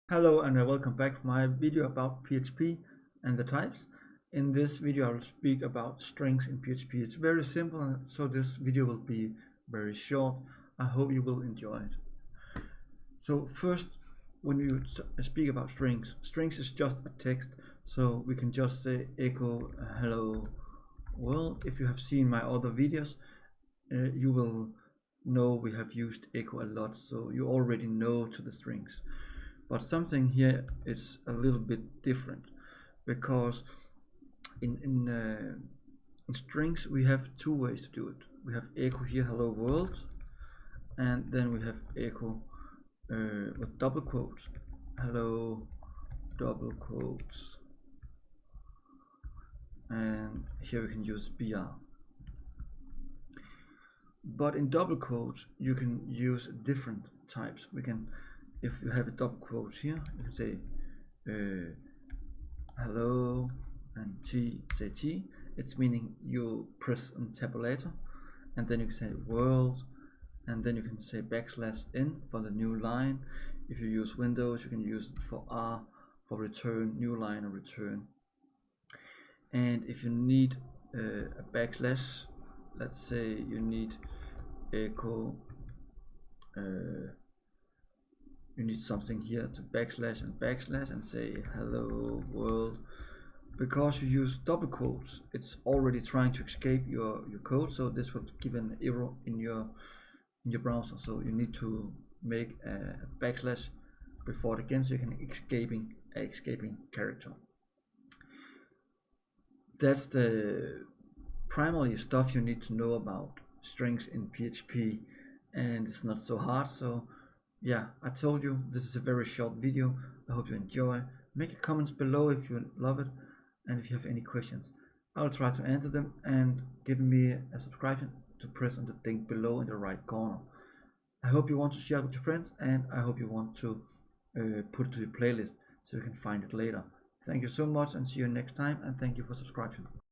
Hello and welcome back for my video about PHP and the types. In this video I will speak about strings in PHP. It's very simple, so this video will be very short. I hope you will enjoy it. So first, when you speak about strings is just a text, so we can just say echo hello world. If you have seen my other videos, you will know we have used echo a lot, so you already know to the strings. But something here is a little bit different, because in strings we have two ways to do it. We have echo here hello world, and then we have echo with double quotes, hello double quotes, and here we can use br. But in double quotes you can use different types. We can, if you have a double quote here, you can say hello and say t. It's meaning you press on tabulator, and then you can say world, and then you can say \n for the new line. If you use Windows, you can use it for R for return, new line, or return. And if you need a backslash, let's say you need echo, you need something here to backslash and say hello world. Because you use double quotes, it's already trying to escape your code, so this will give an error in your browser. So you need to make a backslash before it again, so you can escaping character. That's the primary stuff you need to know about strings in PHP, and it's not so hard. So yeah, I told you this is a very short video. I hope you enjoy. Make your comments below if you love it, and if you have any questions, I'll try to answer them. And give me a subscription to press on the link below in the right corner. I hope you want to share it with your friends, and I hope you want to put it to your playlist so you can find it later. Thank you so much, and see you next time, and thank you for subscribing.